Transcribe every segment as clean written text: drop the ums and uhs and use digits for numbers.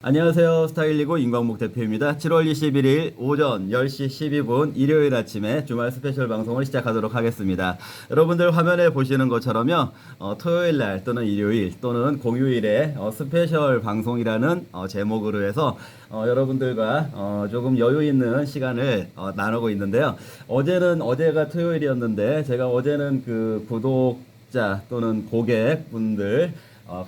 안녕하세요. 스타일리고 임광목 대표입니다. 7월 21일 오전 10시 12분 일요일 아침에 주말 스페셜 방송을 시작하도록 하겠습니다. 여러분들 화면에 보시는 것처럼요. 토요일 날 또는 일요일 또는 공휴일에 스페셜 방송이라는 제목으로 해서 여러분들과 조금 여유 있는 시간을 나누고 있는데요. 어제가 토요일이었는데 제가 어제는 그 구독자 또는 고객분들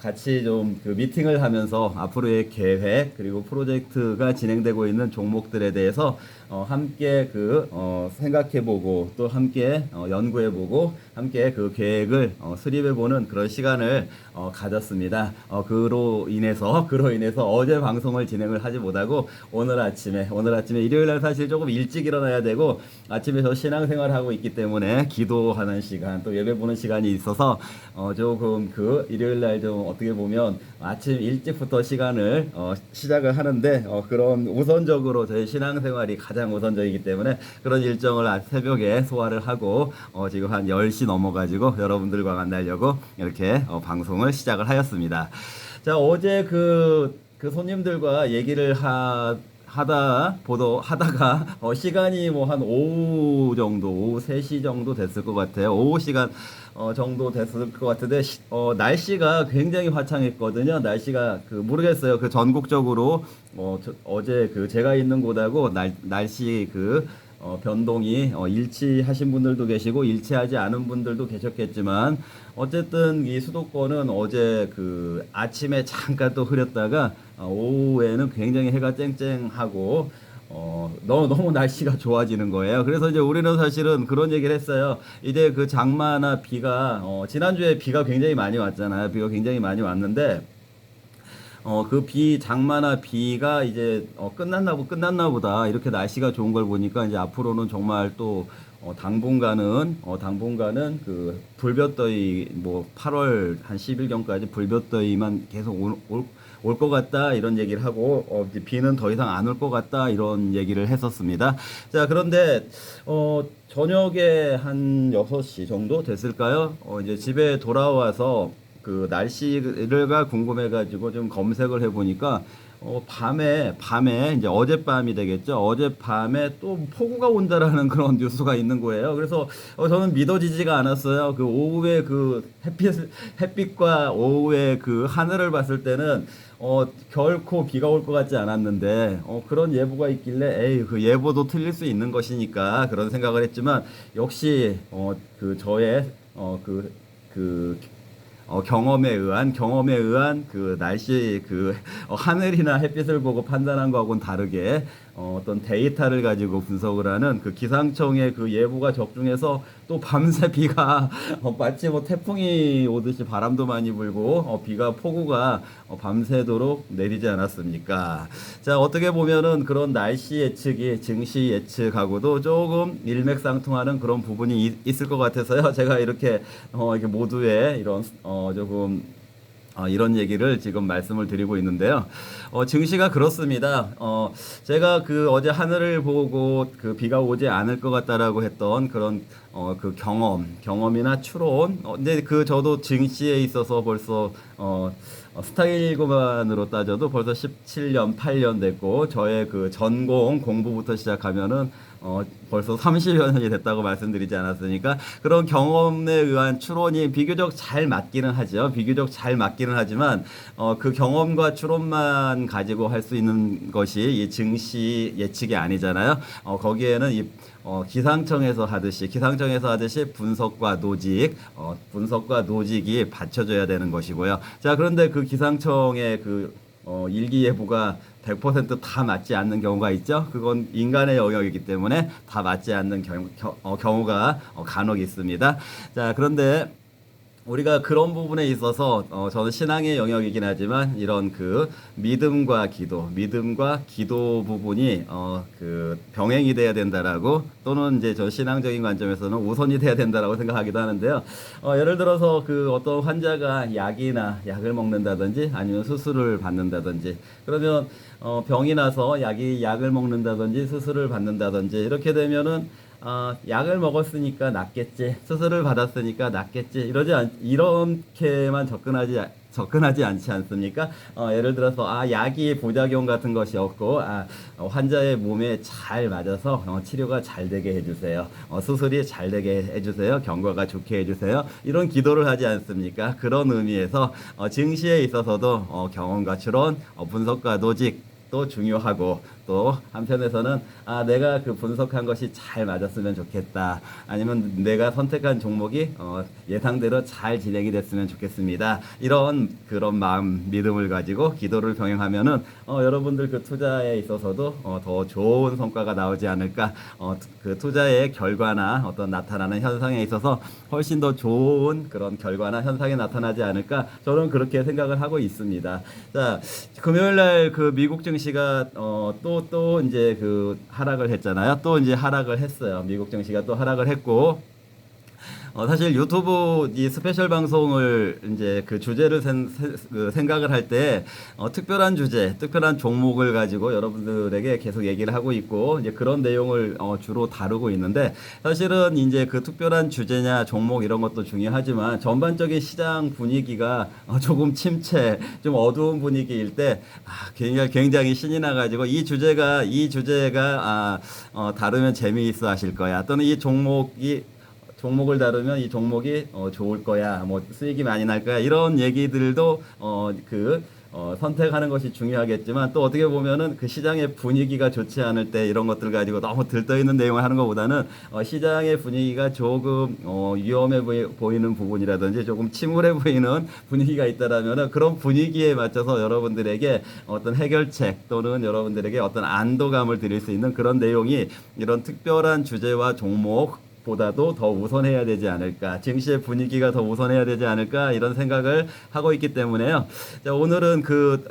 같이 좀 그 미팅을 하면서 앞으로의 계획 그리고 프로젝트가 진행되고 있는 종목들에 대해서 함께 생각해보고 또 함께 연구해보고 함께 그 계획을 수립해보는 그런 시간을 가졌습니다. 그로 인해서 어제 방송을 진행을 하지 못하고 오늘 아침에 일요일 날 사실 조금 일찍 일어나야 되고 아침에 저 신앙생활 하고 있기 때문에 기도하는 시간 또 예배 보는 시간이 있어서 조금 그 일요일 날 좀 어떻게 보면 아침 일찍부터 시간을 시작을 하는데 그런 우선적으로 저희 신앙생활이 가장 우선적이기 때문에 그런 일정을 새벽에 소화를 하고 지금 한 10시 넘어가지고 여러분들과 만나려고 이렇게 방송을 시작을 하였습니다. 자, 어제 그 손님들과 얘기를 하다가 시간이 뭐 한 오후 3시 정도 됐을 것 같아요. 오후 시간 정도 됐을 것 같은데 날씨가 굉장히 화창했거든요. 날씨가 모르겠어요. 그 전국적으로 어제 제가 있는 곳하고 날씨 변동이 일치하신 분들도 계시고 일치하지 않은 분들도 계셨겠지만 어쨌든 이 수도권은 어제 아침에 잠깐 또 흐렸다가 오후에는 굉장히 해가 쨍쨍하고 너무 날씨가 좋아지는 거예요. 그래서 이제 우리는 사실은 그런 얘기를 했어요. 이제 그 장마나 비가 지난주에 비가 굉장히 많이 왔잖아요. 비가 굉장히 많이 왔는데 장마나 비가 이제 끝났나 보다. 이렇게 날씨가 좋은 걸 보니까 이제 앞으로는 정말 또 당분간은 그 불볕더위 8월 한 10일경까지 불볕더위만 계속 올 것 같다 이런 얘기를 하고 이제 비는 더 이상 안 올 것 같다 이런 얘기를 했었습니다. 자, 그런데 저녁에 한 6시 정도 됐을까요? 이제 집에 돌아와서 그 날씨가 궁금해가지고 좀 검색을 해보니까 밤에 이제 어젯밤이 되겠죠. 어젯밤에 또 폭우가 온다라는 그런 뉴스가 있는 거예요. 그래서 저는 믿어지지가 않았어요. 그 오후에 햇빛과 오후에 그 하늘을 봤을 때는 결코 비가 올 것 같지 않았는데 그런 예보가 있길래 에이 그 예보도 틀릴 수 있는 것이니까 그런 생각을 했지만 역시 저의 경험에 의한 그 날씨 하늘이나 햇빛을 보고 판단한 거하고는 다르게 어떤 데이터를 가지고 분석을 하는 그 기상청의 그 예보가 적중해서 또 밤새 비가 마치 태풍이 오듯이 바람도 많이 불고 폭우가 밤새도록 내리지 않았습니까? 자, 어떻게 보면은 그런 날씨 예측이 증시 예측하고도 조금 일맥상통하는 그런 부분이 있을 것 같아서요. 제가 이렇게 모두의 이런 조금 이런 얘기를 지금 말씀을 드리고 있는데요. 증시가 그렇습니다. 제가 어제 하늘을 보고 비가 오지 않을 것 같다라고 했던 그런 경험이나 추론. 근데 저도 증시에 있어서 벌써 스타일고만으로 따져도 벌써 17년, 8년 됐고 저의 전공 공부부터 시작하면은 벌써 30여 년이 됐다고 말씀드리지 않았으니까 그런 경험에 의한 추론이 비교적 잘 맞기는 하죠. 비교적 잘 맞기는 하지만 그 경험과 추론만 가지고 할 수 있는 것이 이 증시 예측이 아니잖아요. 거기에는 기상청에서 하듯이 분석과 노직이 받쳐줘야 되는 것이고요. 자, 그런데 그 기상청의 일기예보가 100%다 맞지 않는 경우가 있죠. 그건 인간의 영역이기 때문에 다 맞지 않는 경우가 간혹 있습니다. 자, 그런데 우리가 그런 부분에 있어서 저는 신앙의 영역이긴 하지만 이런 믿음과 기도 부분이 병행이 돼야 된다라고 또는 이제 저 신앙적인 관점에서는 우선이 돼야 된다라고 생각하기도 하는데요. 예를 들어서 어떤 환자가 약을 먹는다든지 아니면 수술을 받는다든지 그러면 병이 나서 약을 먹는다든지 수술을 받는다든지 이렇게 되면은 약을 먹었으니까 낫겠지, 수술을 받았으니까 낫겠지, 이렇게만 접근하지 접근하지 않지 않습니까? 예를 들어서 약이 부작용 같은 것이 없고 환자의 몸에 잘 맞아서 치료가 잘 되게 해주세요. 수술이 잘 되게 해주세요. 경과가 좋게 해주세요. 이런 기도를 하지 않습니까? 그런 의미에서 증시에 있어서도 경험과 추론, 분석과 노직 또 중요하고 또 한편에서는 내가 그 분석한 것이 잘 맞았으면 좋겠다. 아니면 내가 선택한 종목이 예상대로 잘 진행이 됐으면 좋겠습니다. 이런 그런 마음 믿음을 가지고 기도를 병행하면은 여러분들 그 투자에 있어서도 더 좋은 성과가 나오지 않을까. 그 투자의 결과나 어떤 나타나는 현상에 있어서 훨씬 더 좋은 그런 결과나 현상이 나타나지 않을까. 저는 그렇게 생각을 하고 있습니다. 자, 금요일 날 그 미국 증시가 또 이제 그 하락을 했잖아요. 또 이제 하락을 했어요. 미국 증시가 또 하락을 했고, 사실 유튜브 이 스페셜 방송을 이제 그 주제를 생각을 할 때 특별한 주제, 특별한 종목을 가지고 여러분들에게 계속 얘기를 하고 있고 이제 그런 내용을 주로 다루고 있는데 사실은 이제 그 특별한 주제냐 종목 이런 것도 중요하지만 전반적인 시장 분위기가 조금 침체, 좀 어두운 분위기일 때 굉장히 신이 나가지고 이 주제가 다루면 재미있어 하실 거야. 또는 이 종목을 다루면 이 종목이 좋을 거야, 뭐 수익이 많이 날 거야 이런 얘기들도 선택하는 것이 중요하겠지만 또 어떻게 보면은 그 시장의 분위기가 좋지 않을 때 이런 것들 가지고 너무 들떠 있는 내용을 하는 것보다는 시장의 분위기가 조금 위험해 보이는 부분이라든지 조금 침울해 보이는 분위기가 있다라면은 그런 분위기에 맞춰서 여러분들에게 어떤 해결책 또는 여러분들에게 어떤 안도감을 드릴 수 있는 그런 내용이 이런 특별한 주제와 종목 보다도 더 우선해야 되지 않을까, 증시의 분위기가 더 우선해야 되지 않을까 이런 생각을 하고 있기 때문에요. 자, 오늘은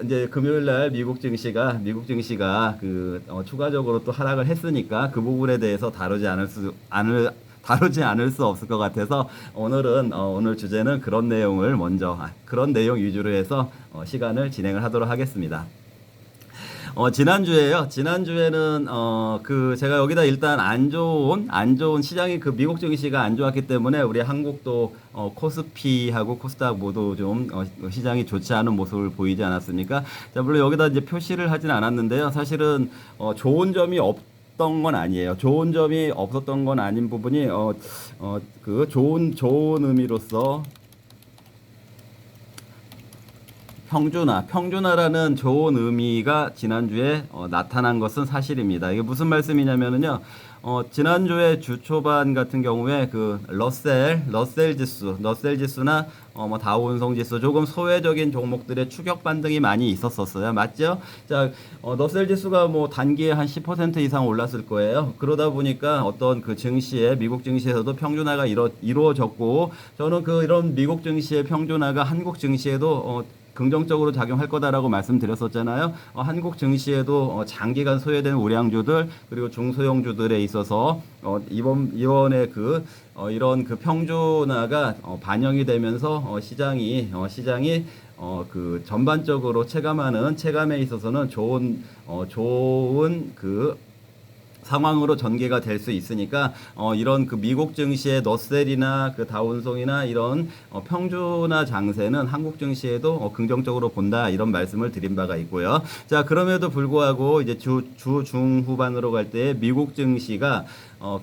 이제 금요일 날 미국 증시가 추가적으로 또 하락을 했으니까 그 부분에 대해서 다루지 않을 수 없을 것 같아서 오늘 주제는 그런 내용을 그런 내용 위주로 해서 시간을 진행을 하도록 하겠습니다. 지난주에는 제가 여기다 일단 안 좋은 시장이 그 미국 증시가 안 좋았기 때문에 우리 한국도 코스피하고 코스닥 모두 좀 시장이 좋지 않은 모습을 보이지 않았습니까? 자, 물론 여기다 이제 표시를 하진 않았는데요. 사실은 좋은 점이 없던 건 아니에요. 좋은 점이 없었던 건 아닌 부분이 그 좋은 의미로서 평준화라는 좋은 의미가 지난주에 나타난 것은 사실입니다. 이게 무슨 말씀이냐면은요, 지난주에 주 초반 같은 경우에 그 러셀 지수나 뭐 다우운송 지수 조금 소외적인 종목들의 추격 반등이 많이 있었어요. 맞죠? 자, 러셀 지수가 뭐 단기에 한 10% 이상 올랐을 거예요. 그러다 보니까 어떤 그 미국 증시에서도 평준화가 이루어졌고, 저는 이런 미국 증시의 평준화가 한국 증시에도 긍정적으로 작용할 거다라고 말씀드렸었잖아요. 한국 증시에도 장기간 소외된 우량주들 그리고 중소형주들에 있어서 이번에 이런 그 평준화가 반영이 되면서 시장이 전반적으로 체감에 있어서는 좋은 상황으로 전개가 될 수 있으니까 이런 그 미국 증시의 너셀이나 그 다운송이나 이런 평준화 장세는 한국 증시에도 긍정적으로 본다 이런 말씀을 드린 바가 있고요. 자, 그럼에도 불구하고 이제 주 중후반으로 갈 때 미국 증시가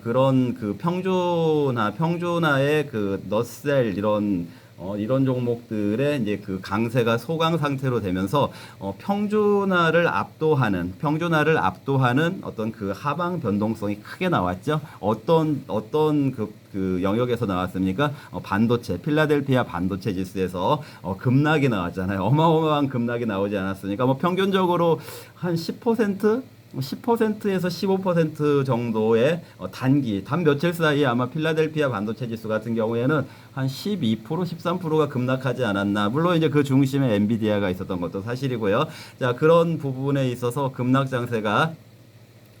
그런 그 평준화의 그 너셀 이런 종목들의 이제 그 강세가 소강 상태로 되면서 평준화를 압도하는 어떤 그 하방 변동성이 크게 나왔죠. 어떤 그 영역에서 나왔습니까? 필라델피아 반도체 지수에서 급락이 나왔잖아요. 어마어마한 급락이 나오지 않았습니까? 뭐 평균적으로 한 10%에서 15% 정도의 단 며칠 사이에 아마 필라델피아 반도체 지수 같은 경우에는 한 12%, 13%가 급락하지 않았나. 물론 이제 그 중심에 엔비디아가 있었던 것도 사실이고요. 자, 그런 부분에 있어서 급락 장세가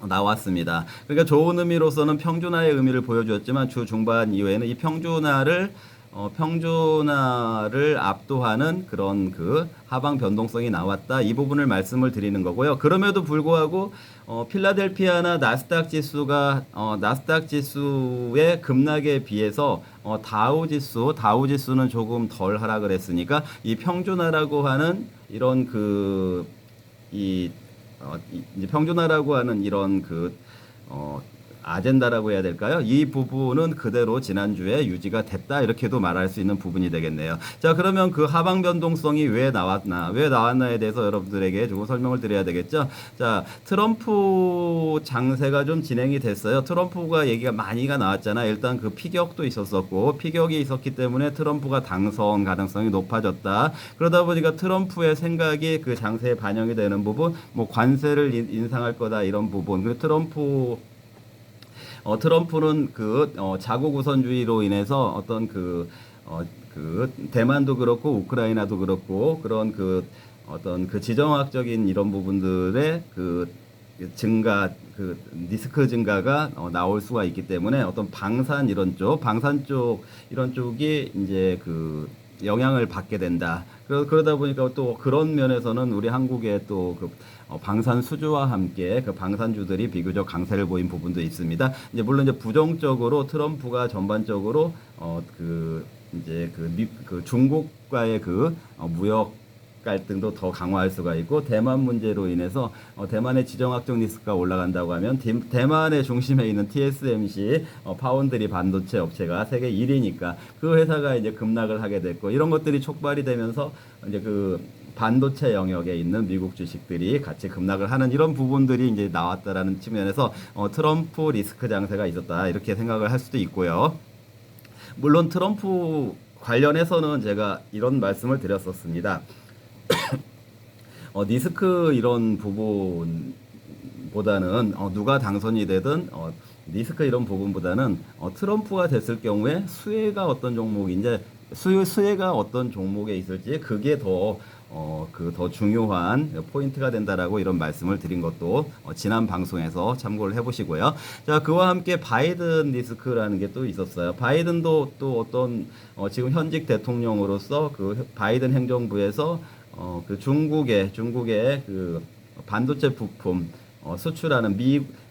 나왔습니다. 그러니까 좋은 의미로서는 평준화의 의미를 보여주었지만 주 중반 이후에는 이 평준화를 평준화를 압도하는 그런 그 하방 변동성이 나왔다. 이 부분을 말씀을 드리는 거고요. 그럼에도 불구하고 필라델피아나 나스닥 지수가 나스닥 지수의 급락에 비해서 다우 지수는 조금 덜 하락을 했으니까 이 평준화라고 하는 이런 이제 평준화라고 하는 이런 아젠다라고 해야 될까요? 이 부분은 그대로 지난주에 유지가 됐다 이렇게도 말할 수 있는 부분이 되겠네요. 자, 그러면 그 하방 변동성이 왜 나왔나에 대해서 여러분들에게 조금 설명을 드려야 되겠죠. 자, 트럼프 장세가 좀 진행이 됐어요. 트럼프가 얘기가 많이가 나왔잖아. 일단 그 피격도 있었었고 피격이 있었기 때문에 트럼프가 당선 가능성이 높아졌다. 그러다 보니까 트럼프의 생각이 그 장세에 반영이 되는 부분, 뭐 관세를 인상할 거다 이런 부분. 그 트럼프는 자국 우선주의로 인해서 어떤 대만도 그렇고 우크라이나도 그렇고 그런 어떤 지정학적인 이런 부분들의 증가, 리스크 증가가 나올 수가 있기 때문에 어떤 방산 이런 쪽이 이제 영향을 받게 된다. 그러다 보니까 또 그런 면에서는 우리 한국의 또 방산 수주와 함께 그 방산주들이 비교적 강세를 보인 부분도 있습니다. 이제 물론 이제 부정적으로 트럼프가 전반적으로 중국과의 무역 갈등도 더 강화할 수가 있고 대만 문제로 인해서 대만의 지정학적 리스크가 올라간다고 하면 대만의 중심에 있는 TSMC 파운드리 반도체 업체가 세계 1위니까 그 회사가 이제 급락을 하게 됐고 이런 것들이 촉발이 되면서 이제 반도체 영역에 있는 미국 주식들이 같이 급락을 하는 이런 부분들이 이제 나왔다라는 측면에서 트럼프 리스크 장세가 있었다 이렇게 생각을 할 수도 있고요. 물론 트럼프 관련해서는 제가 이런 말씀을 드렸었습니다. 리스크 이런 부분보다는 누가 당선이 되든 리스크 이런 부분보다는 트럼프가 됐을 경우에 수혜가 어떤 종목에 있을지 그게 더 중요한 포인트가 된다라고 이런 말씀을 드린 것도 지난 방송에서 참고를 해보시고요. 자, 그와 함께 바이든 리스크라는 게 또 있었어요. 바이든도 또 어떤 지금 현직 대통령으로서 바이든 행정부에서 중국의 반도체 부품 수출하는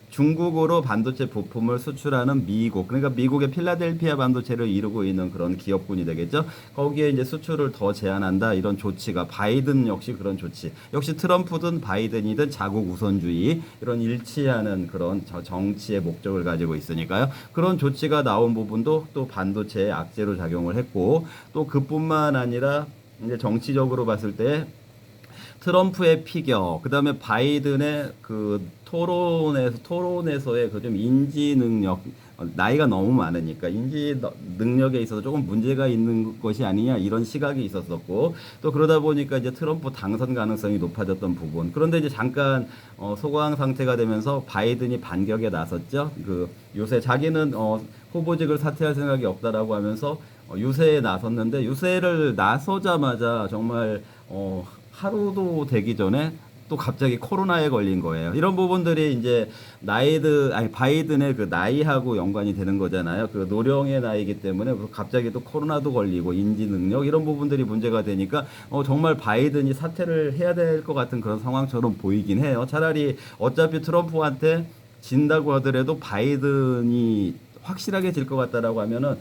중국으로 반도체 부품을 수출하는 미국, 그러니까 미국의 필라델피아 반도체를 이루고 있는 그런 기업군이 되겠죠. 거기에 이제 수출을 더 제한한다 이런 조치가 바이든 역시 그런 조치. 역시 트럼프든 바이든이든 자국 우선주의 이런 일치하는 그런 정치의 목적을 가지고 있으니까요. 그런 조치가 나온 부분도 또 반도체에 악재로 작용을 했고 또 그뿐만 아니라 이제 정치적으로 봤을 때 트럼프의 피격, 그 다음에 바이든의 토론에서의 좀 인지 능력, 나이가 너무 많으니까 인지 능력에 있어서 조금 문제가 있는 것이 아니냐 이런 시각이 있었었고 또 그러다 보니까 이제 트럼프 당선 가능성이 높아졌던 부분. 그런데 이제 잠깐 소강 상태가 되면서 바이든이 반격에 나섰죠. 요새 자기는 후보직을 사퇴할 생각이 없다라고 하면서 유세에 나섰는데 유세를 나서자마자 정말 하루도 되기 전에 또 갑자기 코로나에 걸린 거예요. 이런 부분들이 이제 바이든의 나이하고 연관이 되는 거잖아요. 노령의 나이기 때문에 갑자기 또 코로나도 걸리고 인지 능력 이런 부분들이 문제가 되니까 정말 바이든이 사퇴를 해야 될 것 같은 그런 상황처럼 보이긴 해요. 차라리 어차피 트럼프한테 진다고 하더라도 바이든이 확실하게 질 것 같다라고 하면은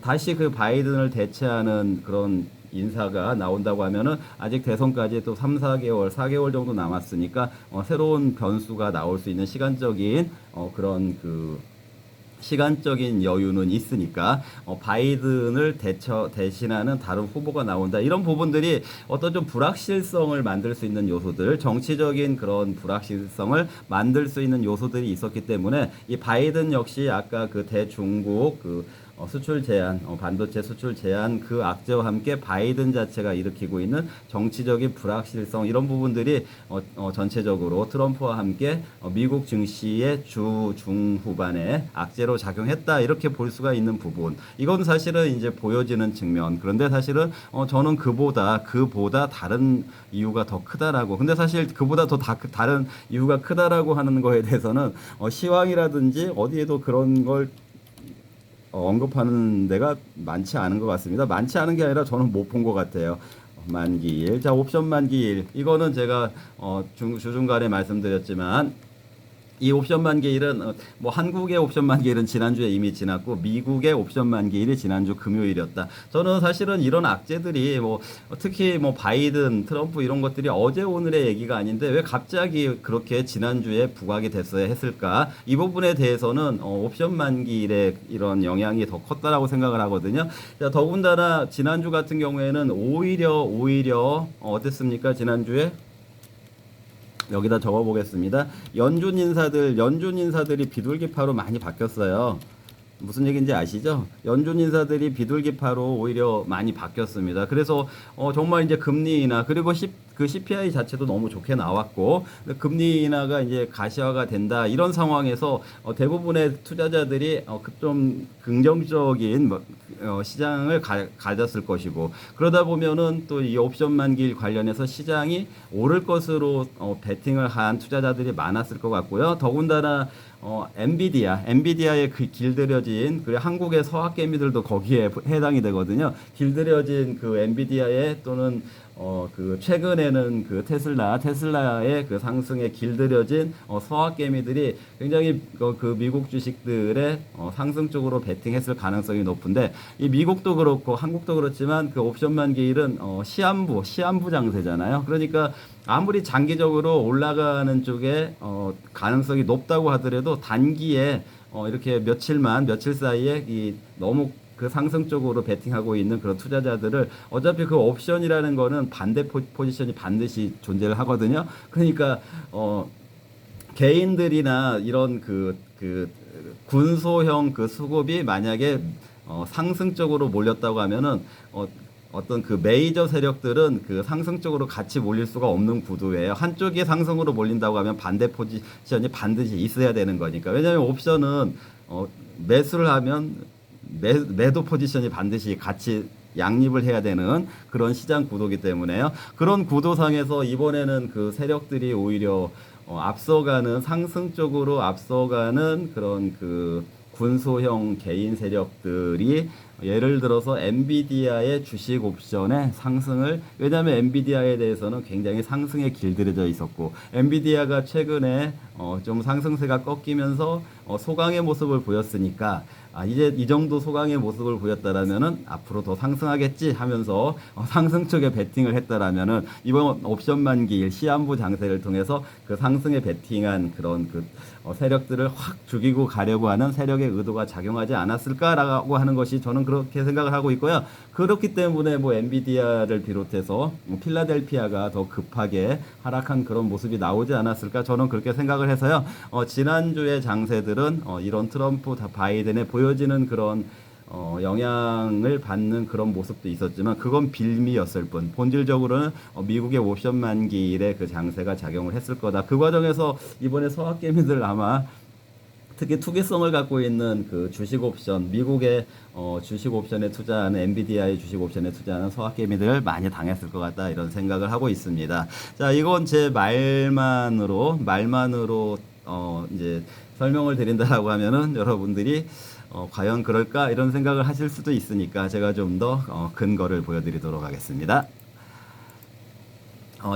다시 바이든을 대체하는 그런 인사가 나온다고 하면은 아직 대선까지 또 4개월 정도 남았으니까 새로운 변수가 나올 수 있는 시간적인 여유는 있으니까 바이든을 대신하는 다른 후보가 나온다. 이런 부분들이 어떤 좀 불확실성을 만들 수 있는 요소들, 정치적인 그런 불확실성을 만들 수 있는 요소들이 있었기 때문에 이 바이든 역시 아까 대중국 수출 제한, 반도체 수출 제한 악재와 함께 바이든 자체가 일으키고 있는 정치적인 불확실성 이런 부분들이 전체적으로 트럼프와 함께 미국 증시의 중후반에 악재로 작용했다 이렇게 볼 수가 있는 부분. 이건 사실은 이제 보여지는 측면. 그런데 사실은 저는 그보다 다른 이유가 더 크다라고. 근데 사실 그보다 더 다른 이유가 크다라고 하는 거에 대해서는 시황이라든지 어디에도 그런 걸 언급하는 데가 많지 않은 것 같습니다. 많지 않은 게 아니라 저는 못 본 것 같아요. 만기일. 자, 옵션 만기일. 이거는 제가 주중간에 말씀드렸지만 이 옵션 만기일은 뭐 한국의 옵션 만기일은 지난주에 이미 지났고 미국의 옵션 만기일이 지난주 금요일이었다. 저는 사실은 이런 악재들이 뭐 특히 뭐 바이든, 트럼프 이런 것들이 어제 오늘의 얘기가 아닌데 왜 갑자기 그렇게 지난주에 부각이 됐어야 했을까? 이 부분에 대해서는 옵션 만기일의 이런 영향이 더 컸다라고 생각을 하거든요. 자, 더군다나 지난주 같은 경우에는 오히려 어땠습니까? 지난주에 여기다 적어보겠습니다. 연준 인사들이 비둘기파로 많이 바뀌었어요. 무슨 얘기인지 아시죠? 연준 인사들이 비둘기파로 오히려 많이 바뀌었습니다. 그래서 정말 이제 금리 인하 그리고 그 CPI 자체도 너무 좋게 나왔고 금리 인하가 이제 가시화가 된다 이런 상황에서 대부분의 투자자들이 좀 긍정적인 시장을 가졌을 것이고 그러다 보면은 또 이 옵션 만기일 관련해서 시장이 오를 것으로 베팅을 한 투자자들이 많았을 것 같고요. 더군다나 엔비디아에 그 길들여진 그리고 한국의 서학개미들도 거기에 해당이 되거든요. 길들여진 그 엔비디아에 또는 그 최근에는 그 테슬라의 그 상승에 길들여진 서학개미들이 굉장히 그 미국 주식들의 상승 쪽으로 베팅했을 가능성이 높은데 이 미국도 그렇고 한국도 그렇지만 그 옵션 만기일은 시한부 장세잖아요. 그러니까 아무리 장기적으로 올라가는 쪽에 가능성이 높다고 하더라도 단기에 이렇게 며칠 사이에 이 너무 그 상승 쪽으로 베팅하고 있는 그런 투자자들을 어차피 그 옵션이라는 거는 반대 포지션이 반드시 존재를 하거든요. 그러니까 개인들이나 이런 그 군소형 그 수급이 만약에 상승적으로 몰렸다고 하면은 어떤 그 메이저 세력들은 그 상승적으로 같이 몰릴 수가 없는 구도예요. 한쪽이 상승으로 몰린다고 하면 반대 포지션이 반드시 있어야 되는 거니까. 왜냐하면 옵션은 매수를 하면 매도 포지션이 반드시 같이 양립을 해야 되는 그런 시장 구도이기 때문에요. 그런 구도상에서 이번에는 그 세력들이 오히려 상승적으로 앞서가는 그런 그 군소형 개인 세력들이 예를 들어서 엔비디아의 주식 옵션의 상승을 왜냐하면 엔비디아에 대해서는 굉장히 상승에 길들여져 있었고 엔비디아가 최근에 좀 상승세가 꺾이면서 소강의 모습을 보였으니까 이제 이 정도 소강의 모습을 보였다라면은 앞으로 더 상승하겠지 하면서 상승 쪽에 베팅을 했다라면은 이번 옵션 만기일 시한부 장세를 통해서 그 상승에 베팅한 그런 그 세력들을 확 죽이고 가려고 하는 세력의 의도가 작용하지 않았을까라고 하는 것이 저는 그렇게 생각을 하고 있고요. 그렇기 때문에 뭐 엔비디아를 비롯해서 필라델피아가 더 급하게 하락한 그런 모습이 나오지 않았을까 저는 그렇게 생각을 해서요. 지난주의 장세들은 이런 트럼프 바이든의 보여지는 그런 영향을 받는 그런 모습도 있었지만 그건 빌미였을 뿐 본질적으로는 미국의 옵션 만기일에 그 장세가 작용을 했을 거다. 그 과정에서 이번에 서학개미들 아마 특히 투기성을 갖고 있는 그 주식 옵션, 미국의 주식 옵션에 투자하는 엔비디아의 주식 옵션에 투자하는 서학개미들 많이 당했을 것 같다 이런 생각을 하고 있습니다. 자, 이건 제 말만으로 이제 설명을 드린다라고 하면은 여러분들이 과연 그럴까 이런 생각을 하실 수도 있으니까 제가 좀 더 근거를 보여드리도록 하겠습니다.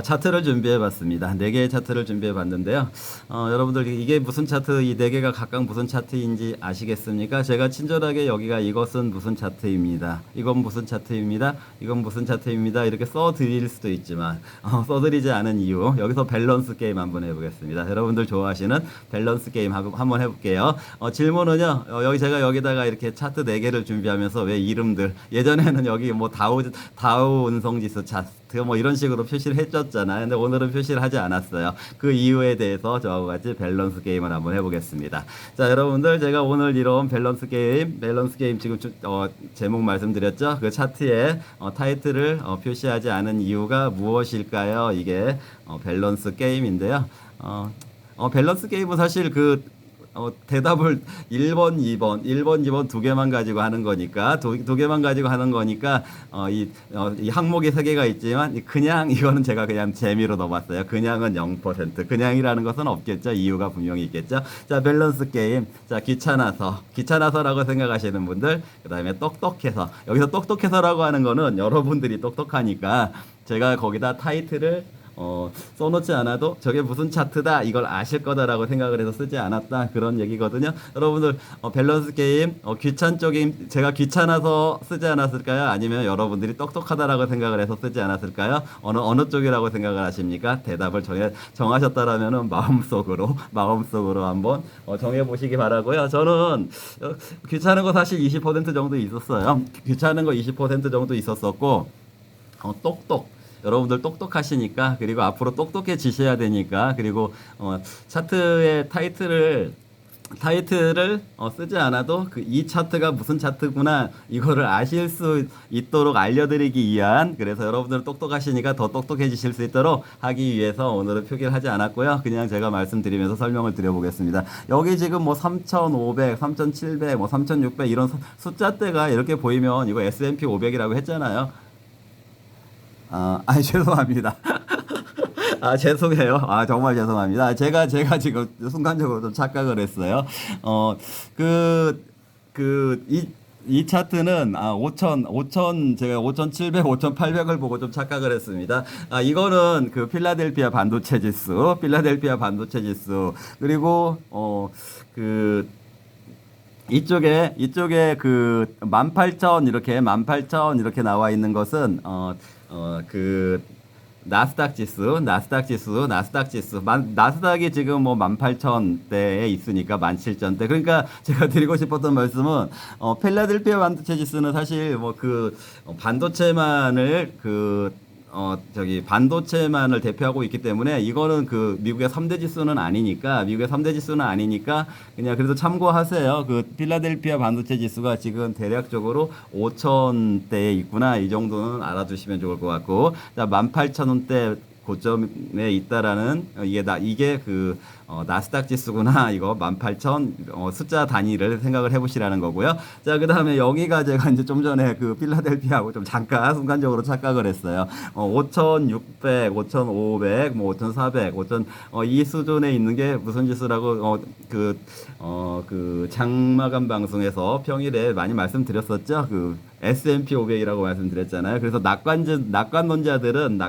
차트를 준비해봤습니다. 4개의 차트를 준비해봤는데요. 여러분들 이게 무슨 차트, 이 4개가 각각 무슨 차트인지 아시겠습니까? 제가 친절하게 여기가 이것은 무슨 차트입니다. 이건 무슨 차트입니다. 이건 무슨 차트입니다. 이렇게 써드릴 수도 있지만 써드리지 않은 이유 여기서 밸런스 게임 한번 해보겠습니다. 여러분들 좋아하시는 밸런스 게임 한번 해볼게요. 질문은요. 제가 여기다가 이렇게 차트 4개를 준비하면서 왜 이름들 예전에는 여기 뭐 다우 운송지수 차트 뭐 이런 식으로 표시를 했었잖아요. 근데 오늘은 표시를 하지 않았어요. 그 이유에 대해서 저와 같이 밸런스 게임을 한번 해보겠습니다. 자, 여러분들 제가 오늘 이런 밸런스 게임 지금 제목 말씀드렸죠. 그 차트에 타이틀을 표시하지 않은 이유가 무엇일까요? 이게 밸런스 게임인데요. 밸런스 게임은 사실 그 대답을 1번, 2번 두 개만 가지고 하는 거니까 두 개만 가지고 하는 거니까 이 항목이 세 개가 있지만 그냥 이거는 제가 그냥 재미로 넣어봤어요. 그냥은 0%. 그냥이라는 것은 없겠죠. 이유가 분명히 있겠죠. 자, 밸런스 게임. 자, 귀찮아서라고 생각하시는 분들, 그다음에 똑똑해서. 여기서 똑똑해서라고 하는 거는 여러분들이 똑똑하니까 제가 거기다 타이틀을 써놓지 않아도 저게 무슨 차트다 이걸 아실 거다라고 생각을 해서 쓰지 않았다 그런 얘기거든요. 여러분들 밸런스 게임 귀찮죠 게임 제가 귀찮아서 쓰지 않았을까요? 아니면 여러분들이 똑똑하다라고 생각을 해서 쓰지 않았을까요? 어느 쪽이라고 생각을 하십니까? 대답을 정하셨다라면은 마음속으로 한번 정해 보시기 바라고요. 저는 귀찮은 거 사실 20% 정도 있었어요. 귀찮은 거 20% 정도 있었었고 여러분들 똑똑하시니까 그리고 앞으로 똑똑해지셔야 되니까 그리고 차트의 타이틀을 쓰지 않아도 이 차트가 무슨 차트구나 이거를 아실 수 있도록 알려드리기 위한 그래서 여러분들 똑똑하시니까 더 똑똑해지실 수 있도록 하기 위해서 오늘은 표기를 하지 않았고요. 그냥 제가 말씀드리면서 설명을 드려보겠습니다. 여기 지금 뭐 3,500, 3,700, 뭐 3,600 이런 숫자대가 이렇게 보이면 이거 S&P 500이라고 했잖아요. 죄송합니다. 죄송해요. 정말 죄송합니다. 제가 지금 순간적으로 좀 착각을 했어요. 이 차트는 5,000 제가 5,700, 5,800을 보고 좀 착각을 했습니다. 이거는 그 필라델피아 반도체 지수, 그리고 이쪽에 그 18,000 이렇게 나와 있는 것은 나스닥 지수. 나스닥이 지금 뭐 18,000대에 있으니까 17,000대. 그러니까 제가 드리고 싶었던 말씀은, 필라델피아 반도체 지수는 사실 뭐 반도체만을 대표하고 있기 때문에 이거는 미국의 3대 지수는 아니니까 그냥 그래도 참고하세요. 필라델피아 반도체 지수가 지금 대략적으로 5,000대에 있구나. 이 정도는 알아두시면 좋을 것 같고. 자, 18,000원대 고점에 있다라는 이게 나스닥 지수구나. 이거 18,000 숫자 단위를 생각을 해보시라는 거고요. 자, 그다음에 여기가 제가 이제 좀 전에 필라델피아하고 좀 잠깐 순간적으로 착각을 했어요. 5,600, 5,500, 뭐 5,400, 이 수준에 있는 게 무슨 지수라고 장마감 방송에서 평일에 많이 말씀드렸었죠. S&P 500이라고 말씀드렸잖아요. 그래서 낙관론자들은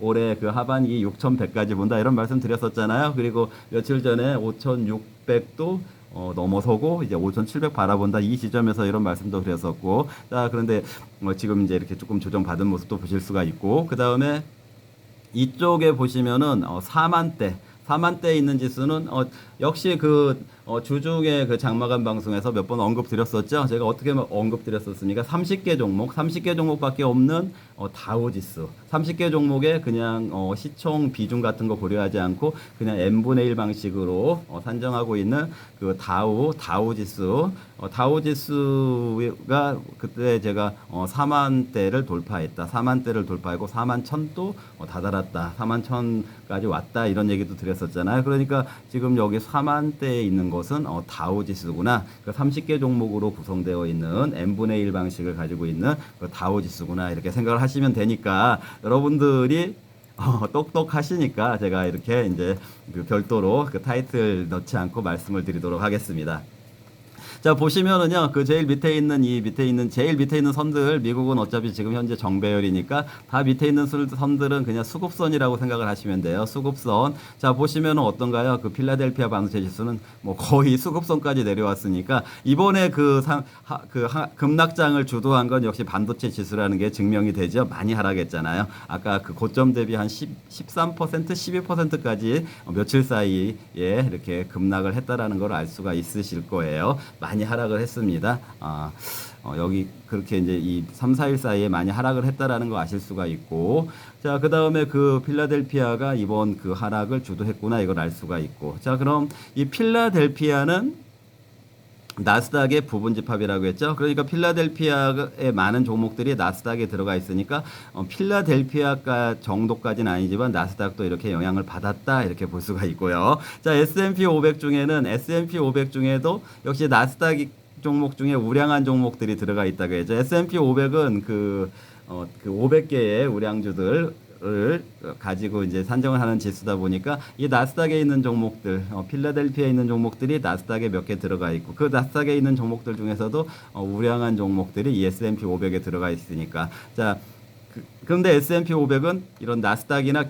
올해 하반기 6,100까지 본다 이런 말씀 드렸었잖아요. 그리고 며칠 전에 5,600도 넘어서고 이제 5,700 바라본다 이 지점에서 이런 말씀도 드렸었고, 자 그런데 지금 이제 이렇게 조금 조정받은 모습도 보실 수가 있고, 그 다음에 이쪽에 보시면은 4만대에 있는 지수는 역시 주중에 장마감 방송에서 몇 번 언급드렸었죠. 제가 어떻게 언급드렸었습니까? 30개 종목밖에 없는 다우 지수. 30개 종목에 그냥 시총 비중 같은 거 고려하지 않고 그냥 n분의 1 방식으로 산정하고 있는 다우 지수. 다우 지수가 그때 제가 4만대를 돌파했고 41,000도 다다랐다. 41,000까지 왔다. 이런 얘기도 드렸었잖아요. 그러니까 지금 여기 4만대에 있는 것은 다우 지수구나. 30개 종목으로 구성되어 있는 n분의 1 방식을 가지고 있는 다우 지수구나. 이렇게 생각을 하시면 되니까 여러분들이 똑똑하시니까 제가 이렇게 이제 별도로 타이틀 넣지 않고 말씀을 드리도록 하겠습니다. 자, 보시면은요, 제일 밑에 있는 선들, 미국은 어차피 지금 현재 정배열이니까 다 밑에 있는 선들은 그냥 수급선이라고 생각을 하시면 돼요. 수급선. 자, 보시면은 어떤가요? 필라델피아 반도체 지수는 뭐 거의 수급선까지 내려왔으니까 이번에 급락장을 주도한 건 역시 반도체 지수라는 게 증명이 되죠. 많이 하락했잖아요. 아까 고점 대비 한 13%, 12%까지 며칠 사이에 이렇게 급락을 했다라는 걸 알 수가 있으실 거예요. 많이 하락을 했습니다. 여기 그렇게 이제 이 3, 4일 사이에 많이 하락을 했다라는 거 아실 수가 있고, 자, 그 다음에 필라델피아가 이번 하락을 주도했구나 이걸 알 수가 있고, 자, 그럼 이 필라델피아는 나스닥의 부분 집합이라고 했죠. 그러니까 필라델피아의 많은 종목들이 나스닥에 들어가 있으니까 필라델피아가 정도까지는 아니지만 나스닥도 이렇게 영향을 받았다 이렇게 볼 수가 있고요. 자, S&P 500 중에는 S&P 500 중에도 역시 나스닥 종목 중에 우량한 종목들이 들어가 있다고 했죠. S&P 500은 그 500개의 우량주들 을 가지고 이제 산정을 하는 지수다 보니까 이 나스닥에 있는 종목들, 필라델피아에 있는 종목들이 나스닥에 몇 개 들어가 있고 그 나스닥에 있는 종목들 중에서도 우량한 종목들이 이 S&P 500에 들어가 있으니까 자. 그런데 S&P 500은 이런 나스닥이나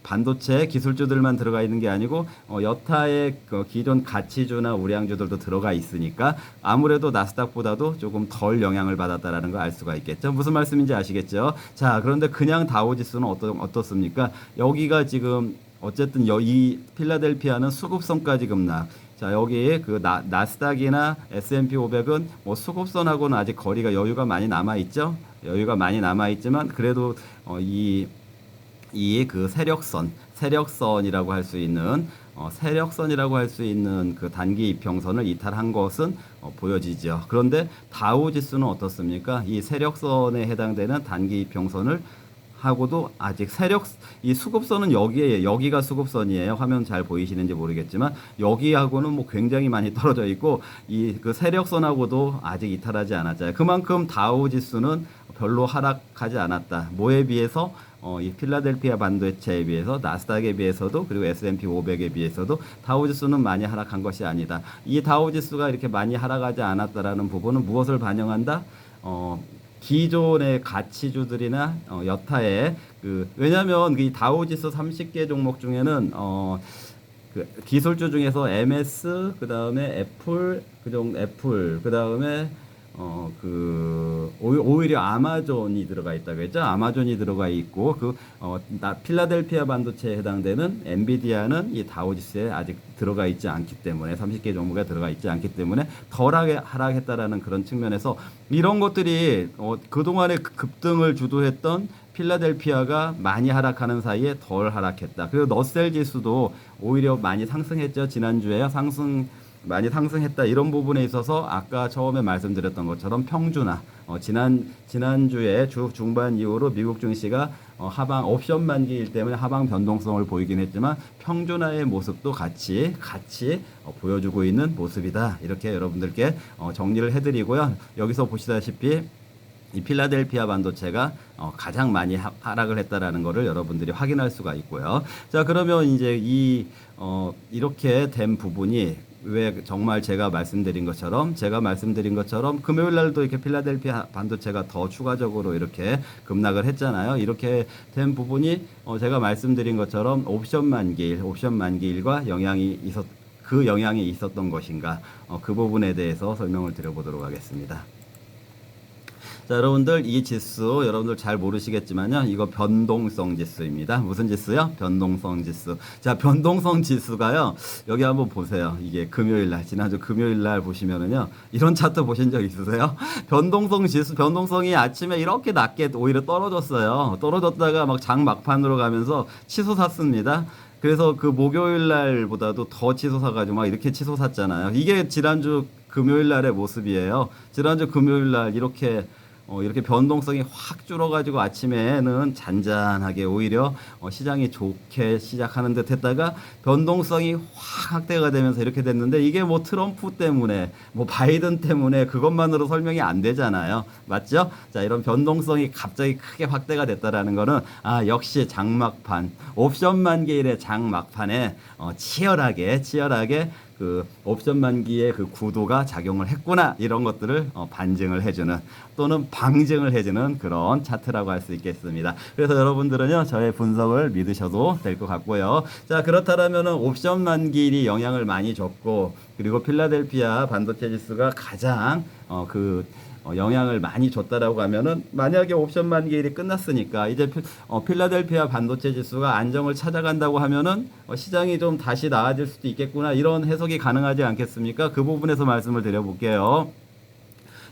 반도체 기술주들만 들어가 있는 게 아니고 여타의 기존 가치주나 우량주들도 들어가 있으니까 아무래도 나스닥보다도 조금 덜 영향을 받았다라는 걸 알 수가 있겠죠. 무슨 말씀인지 아시겠죠? 자, 그런데 그냥 다우지수는 어떻습니까? 여기가 지금 어쨌든 이 필라델피아는 수급선까지 급락. 자, 여기 그 나스닥이나 S&P 500은 뭐 수급선하고는 아직 거리가 여유가 많이 남아 있죠. 여유가 많이 남아 있지만 그래도 이 그 세력선이라고 할 수 있는 세력선이라고 할 수 있는 그 단기 이평선을 이탈한 것은 보여지죠. 그런데 다우 지수는 어떻습니까? 이 세력선에 해당되는 단기 이평선을 하고도 아직 이 수급선은 여기가 수급선이에요. 화면 잘 보이시는지 모르겠지만 여기하고는 뭐 굉장히 많이 떨어져 있고 이 그 세력선하고도 아직 이탈하지 않았잖아요. 그만큼 다우 지수는 별로 하락하지 않았다. 뭐에 비해서 이 필라델피아 반도체에 비해서 나스닥에 비해서도 그리고 S&P 500에 비해서도 다우 지수는 많이 하락한 것이 아니다. 이 다우 지수가 이렇게 많이 하락하지 않았다라는 부분은 무엇을 반영한다? 기존의 가치주들이나 여타의 왜냐하면 이 다우지수 30개 종목 중에는 그 기술주 중에서 MS 그다음에 애플 그다음에 오히려 아마존이 들어가 있다고 했죠. 아마존이 들어가 있고 필라델피아 반도체에 해당되는 엔비디아는 이 다우지수에 아직 들어가 있지 않기 때문에 30개 종목에 들어가 있지 않기 때문에 덜하게 하락했다라는 그런 측면에서 이런 것들이 그동안의 급등을 주도했던 필라델피아가 많이 하락하는 사이에 덜 하락했다. 그리고 러셀 지수도 오히려 많이 상승했죠. 지난주에 많이 상승했다. 이런 부분에 있어서 아까 처음에 말씀드렸던 것처럼 평준화 지난주에 주 중반 이후로 미국 증시가 하방 옵션 만기일 때문에 하방 변동성을 보이긴 했지만 평준화의 모습도 같이 보여주고 있는 모습이다. 이렇게 여러분들께 정리를 해드리고요. 여기서 보시다시피 이 필라델피아 반도체가 가장 많이 하락을 했다라는 것을 여러분들이 확인할 수가 있고요. 자, 그러면 이제 이렇게 된 부분이 왜 정말 제가 말씀드린 것처럼 금요일 날도 이렇게 필라델피아 반도체가 더 추가적으로 이렇게 급락을 했잖아요. 이렇게 된 부분이 제가 말씀드린 것처럼 옵션 만기일과 그 영향이 있었던 것인가 그 부분에 대해서 설명을 드려보도록 하겠습니다. 자, 여러분들 이 지수 여러분들 잘 모르시겠지만요. 이거 변동성 지수입니다. 무슨 지수요? 변동성 지수. 자, 변동성 지수가요. 여기 한번 보세요. 이게 지난주 금요일 날 보시면은요. 이런 차트 보신 적 있으세요? 변동성 지수, 변동성이 아침에 이렇게 낮게 오히려 떨어졌어요. 떨어졌다가 막 장 막판으로 가면서 치솟았습니다. 그래서 그 목요일 날보다도 더 치솟아가지고 막 이렇게 치솟았잖아요. 이게 지난주 금요일 날의 모습이에요. 지난주 금요일 날 이렇게 변동성이 확 줄어가지고 아침에는 잔잔하게 오히려 시장이 좋게 시작하는 듯 했다가 변동성이 확 확대가 되면서 이렇게 됐는데 이게 뭐 트럼프 때문에 뭐 바이든 때문에 그것만으로 설명이 안 되잖아요. 맞죠? 자, 이런 변동성이 갑자기 크게 확대가 됐다라는 거는 역시 장막판 옵션 만기일의 장막판에 치열하게 그 옵션 만기의 그 구도가 작용을 했구나 이런 것들을 반증을 해주는 또는 방증을 해주는 그런 차트라고 할 수 있겠습니다. 그래서 여러분들은요 저의 분석을 믿으셔도 될 것 같고요. 자, 그렇다면은 옵션 만기일이 영향을 많이 줬고 그리고 필라델피아 반도체 지수가 가장 영향을 많이 줬다라고 하면은 만약에 옵션 만기일이 끝났으니까 이제 필라델피아 반도체 지수가 안정을 찾아간다고 하면은 시장이 좀 다시 나아질 수도 있겠구나 이런 해석이 가능하지 않겠습니까? 그 부분에서 말씀을 드려볼게요.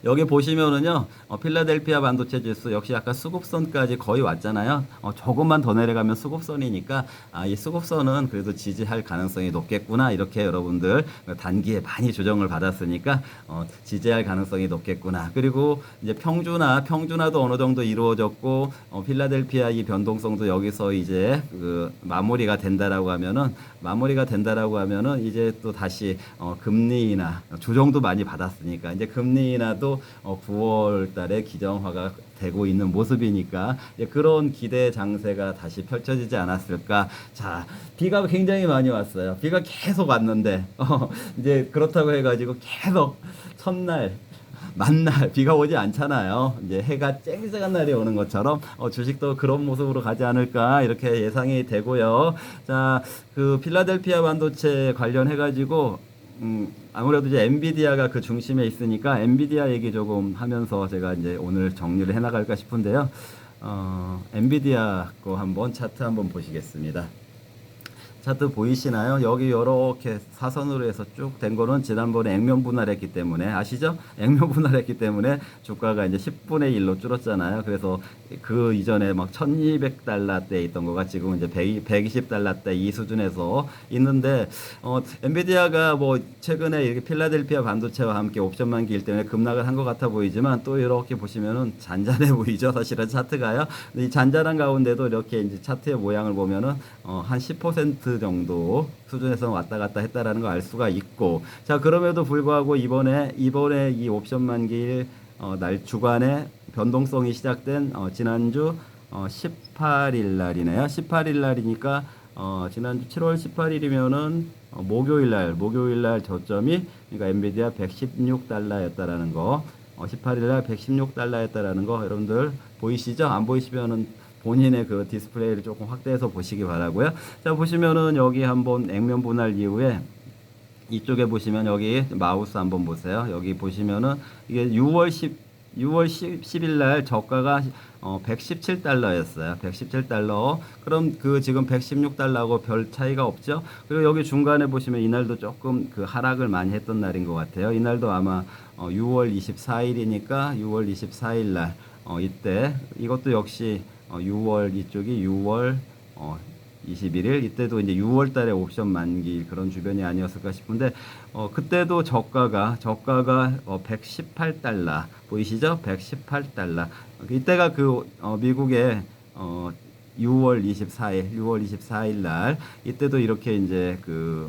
여기 보시면은요, 필라델피아 반도체 지수 역시 아까 수급선까지 거의 왔잖아요. 조금만 더 내려가면 수급선이니까, 이 수급선은 그래도 지지할 가능성이 높겠구나. 이렇게 여러분들 단기에 많이 조정을 받았으니까, 지지할 가능성이 높겠구나. 그리고 이제 평준화도 어느 정도 이루어졌고, 필라델피아 이 변동성도 여기서 이제 그 마무리가 된다라고 하면은 이제 또 다시 금리 인하 조정도 많이 받았으니까 이제 금리 인하도 9월 달에 기정화가 되고 있는 모습이니까 이제 그런 기대 장세가 다시 펼쳐지지 않았을까. 자, 비가 굉장히 많이 왔어요. 비가 계속 왔는데 이제 그렇다고 해가지고 계속 첫날 만날 비가 오지 않잖아요. 이제 해가 쨍쨍한 날이 오는 것처럼 주식도 그런 모습으로 가지 않을까 이렇게 예상이 되고요. 자, 그 필라델피아 반도체 관련해 가지고 아무래도 이제 엔비디아가 그 중심에 있으니까 엔비디아 얘기 조금 하면서 제가 이제 오늘 정리를 해 나갈까 싶은데요. 엔비디아 거 한번 차트 한번 보시겠습니다. 차트 보이시나요? 여기 이렇게 사선으로 해서 쭉 된 거는 지난번에 액면 분할했기 때문에 아시죠? 액면 분할했기 때문에 주가가 이제 10분의 1로 줄었잖아요. 그래서 그 이전에 막 1200달러대 있던 거가 지금 이제 120달러대 이 수준에서 있는데 엔비디아가 뭐 최근에 이렇게 필라델피아 반도체와 함께 옵션 만기일 때문에 급락을 한 것 같아 보이지만 또 이렇게 보시면은 잔잔해 보이죠. 사실은 차트가요. 근데 이 잔잔한 가운데도 이렇게 이제 차트의 모양을 보면은 한 10% 정도 수준에서 왔다 갔다 했다라는 걸 알 수가 있고, 자, 그럼에도 불구하고 이번에 이 옵션 만기일 날 주간에 변동성이 시작된 지난주 18일 날이네요. 18일 날이니까 지난주 7월 18일이면은 목요일 날 저점이 그러니까 엔비디아 116달러였다라는 거. 18일 날 116달러였다라는 거 여러분들 보이시죠? 안 보이시면은 본인의 그 디스플레이를 조금 확대해서 보시기 바라고요. 자, 보시면은 여기 한번 액면 분할 이후에 이쪽에 보시면 여기 마우스 한번 보세요. 여기 보시면은 이게 6월 10일 날 저가가 117달러였어요. 117달러. 그럼 그 지금 116달러하고 별 차이가 없죠? 그리고 여기 중간에 보시면 이날도 조금 그 하락을 많이 했던 날인 것 같아요. 이날도 아마 6월 24일이니까 6월 24일 날 이때 이것도 역시 6월 이쪽이 6월 21일 이때도 이제 6월 달에 옵션 만기 그런 주변이 아니었을까 싶은데 그때도 저가가 118달러 보이시죠? 118달러. 이때가 그 미국의 6월 24일 날 이때도 이렇게 이제 그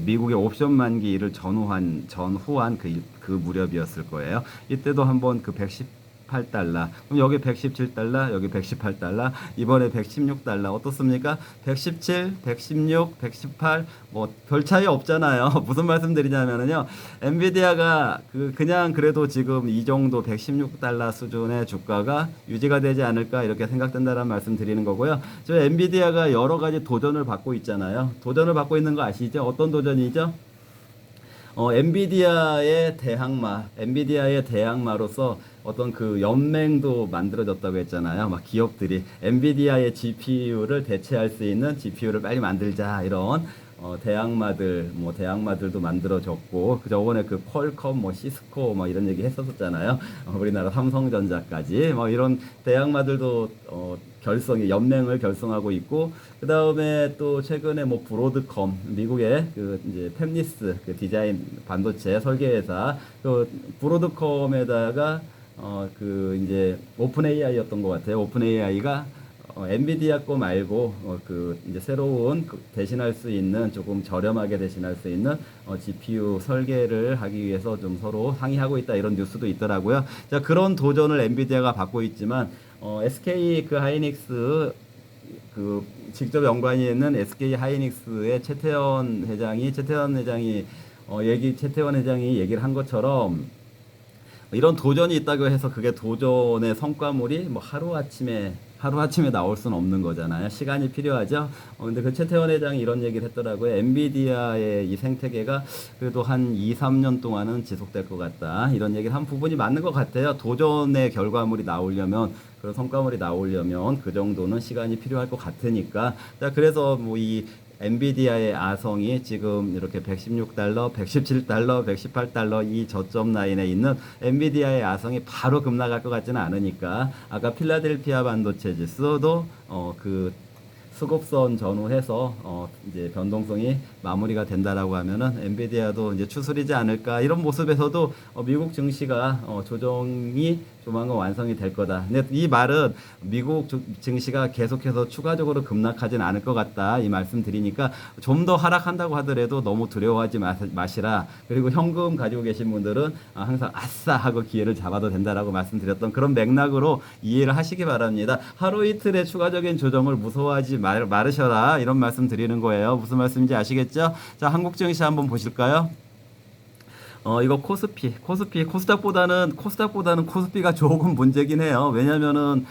미국의 옵션 만기를 전후한 그 무렵이었을 거예요. 이때도 한번 그 118달러. 그럼 여기 117달러, 여기 118달러, 이번에 116달러. 어떻습니까? 117, 116, 118, 뭐, 별 차이 없잖아요. 무슨 말씀 드리냐면요. 엔비디아가 그냥 그래도 지금 이 정도 116달러 수준의 주가가 유지가 되지 않을까 이렇게 생각된다는 말씀 드리는 거고요. 저 엔비디아가 여러 가지 도전을 받고 있잖아요. 도전을 받고 있는 거 아시죠? 어떤 도전이죠? 엔비디아의 대항마로서 어떤 그 연맹도 만들어졌다고 했잖아요. 막 기업들이 엔비디아의 GPU를 대체할 수 있는 GPU를 빨리 만들자 이런 대항마들도 만들어졌고 그 저번에 그 퀄컴 시스코 이런 얘기 했었잖아요. 우리나라 삼성전자까지 이런 대항마들도 연맹을 결성하고 있고 그 다음에 또 최근에 브로드컴 미국의 그 이제 팹리스 그 디자인 반도체 설계회사 그 브로드컴에다가 그 이제 오픈 AI였던 것 같아요. 오픈 AI가 엔비디아 거 말고 그 이제 새로운 대신할 수 있는 조금 저렴하게 대신할 수 있는 GPU 설계를 하기 위해서 좀 서로 상의하고 있다 이런 뉴스도 있더라고요. 자, 그런 도전을 엔비디아가 받고 있지만 SK 그 하이닉스 그 직접 연관이 있는 SK 하이닉스의 최태원 회장이 얘기를 한 것처럼 이런 도전이 있다고 해서 그게 도전의 성과물이 하루아침에 나올 수는 없는 거잖아요. 시간이 필요하죠. 근데 그 최태원 회장이 이런 얘기를 했더라고요. 엔비디아의 이 생태계가 그래도 한 2, 3년 동안은 지속될 것 같다. 이런 얘기를 한 부분이 맞는 것 같아요. 도전의 결과물이 나오려면 그런 성과물이 나오려면 그 정도는 시간이 필요할 것 같으니까. 자, 그래서 이 엔비디아의 아성이 지금 이렇게 116달러, 117달러, 118달러 이 저점 라인에 있는 엔비디아의 아성이 바로 급락할 것 같지는 않으니까 아까 필라델피아 반도체 지수도 그 수급선 전후해서 이제 변동성이 마무리가 된다라고 하면은 엔비디아도 이제 추스리지 않을까 이런 모습에서도 미국 증시가 조정이 조만간 완성이 될 거다. 근데 이 말은 미국 증시가 계속해서 추가적으로 급락하진 않을 것 같다 이 말씀 드리니까 좀 더 하락한다고 하더라도 너무 두려워하지 마시라. 그리고 현금 가지고 계신 분들은 항상 아싸 하고 기회를 잡아도 된다라고 말씀드렸던 그런 맥락으로 이해를 하시기 바랍니다. 하루 이틀의 추가적인 조정을 무서워하지 말으셔라 이런 말씀 드리는 거예요. 무슨 말씀인지 아시겠죠? 자, 한국 증시 한번 보실까요? 이거 코스닥보다는 코스피가 조금 문제긴 해요. 왜냐면은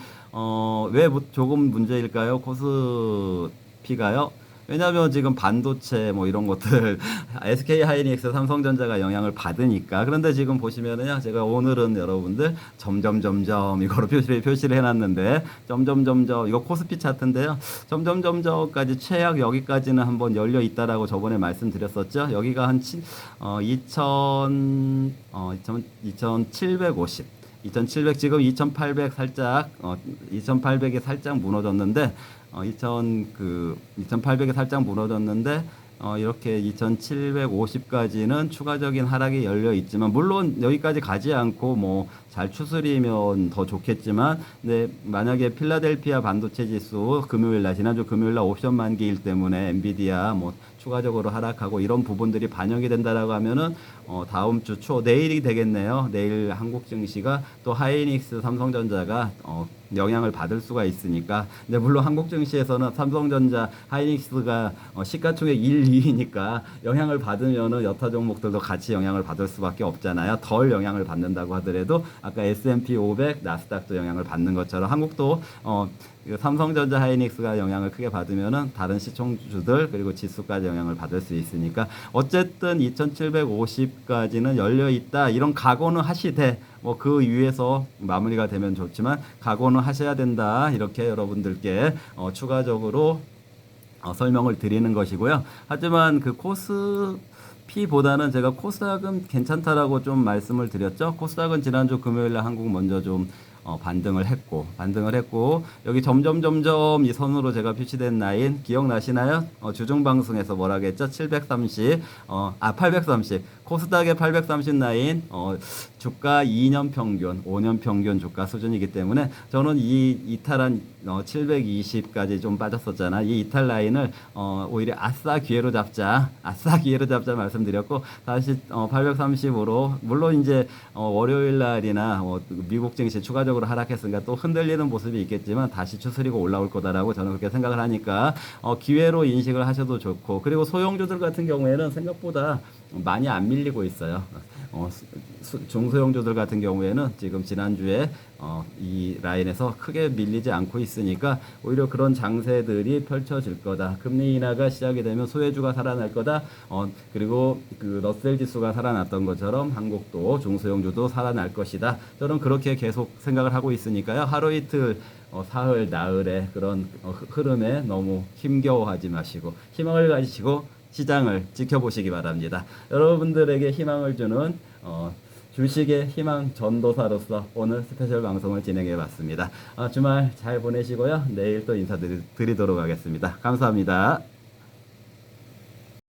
왜 조금 문제일까요? 코스피가요? 왜냐하면 지금 반도체 뭐 이런 것들 SK 하이닉스, 삼성전자가 영향을 받으니까. 그런데 지금 보시면은요, 제가 오늘은 여러분들 점점점점 이거로 표시를 해놨는데 점점점점 이거 코스피 차트인데요. 점점점점까지 최악 여기까지는 한번 열려 있다라고 저번에 말씀드렸었죠. 여기가 한 2750. 2700 지금 2800 살짝 2800이 살짝 무너졌는데 2800이 살짝 무너졌는데 이렇게 2750까지는 추가적인 하락이 열려 있지만 물론 여기까지 가지 않고 뭐 잘 추스리면 더 좋겠지만 네, 만약에 필라델피아 반도체 지수 지난주 금요일 날 옵션 만기일 때문에 엔비디아 뭐 추가적으로 하락하고 이런 부분들이 반영이 된다라고 하면은 다음 주 내일이 되겠네요. 내일 한국 증시가 또 하이닉스, 삼성전자가 영향을 받을 수가 있으니까. 근데 물론 한국 증시에서는 삼성전자, 하이닉스가 시가총액 1, 2위니까 영향을 받으면은 여타 종목들도 같이 영향을 받을 수밖에 없잖아요. 덜 영향을 받는다고 하더라도 아까 S&P 500, 나스닥도 영향을 받는 것처럼 한국도 삼성전자, 하이닉스가 영향을 크게 받으면은 다른 시총주들 그리고 지수까지 영향을 받을 수 있으니까 어쨌든 2750까지는 열려 있다 이런 각오는 하시되 뭐 그 위에서 마무리가 되면 좋지만 각오는 하셔야 된다 이렇게 여러분들께 추가적으로 설명을 드리는 것이고요. 하지만 그 코스피보다는 제가 코스닥은 괜찮다라고 좀 말씀을 드렸죠. 코스닥은 지난주 금요일날 한국 먼저 좀 반등을 했고 여기 점점 이 선으로 제가 표시된 라인 기억나시나요? 주중 방송에서 뭐라고 했죠? 830 코스닥의 830 라인 주가 2년 평균 5년 평균 주가 수준이기 때문에 저는 이 이탈한 720까지 좀 빠졌었잖아. 이 이탈 라인을 오히려 아싸 기회로 잡자 말씀드렸고 다시 830으로 물론 이제 월요일 날이나 미국 증시 추가적으로 하락했으니까 또 흔들리는 모습이 있겠지만 다시 추스리고 올라올 거다라고 저는 그렇게 생각을 하니까 기회로 인식을 하셔도 좋고 그리고 소형주들 같은 경우에는 생각보다 많이 안 밀리고 있어요. 중소형주들 같은 경우에는 지금 지난주에 이 라인에서 크게 밀리지 않고 있으니까 오히려 그런 장세들이 펼쳐질 거다. 금리 인하가 시작이 되면 소외주가 살아날 거다. 그리고 그 러셀 지수가 살아났던 것처럼 한국도 중소형주도 살아날 것이다. 저는 그렇게 계속 생각을 하고 있으니까요. 하루 이틀 사흘 나흘의 그런 흐름에 너무 힘겨워하지 마시고 희망을 가지시고 시장을 지켜보시기 바랍니다. 여러분들에게 희망을 주는 주식의 희망 전도사로서 오늘 스페셜 방송을 진행해 봤습니다. 주말 잘 보내시고요. 내일 또 인사드리도록 하겠습니다. 감사합니다.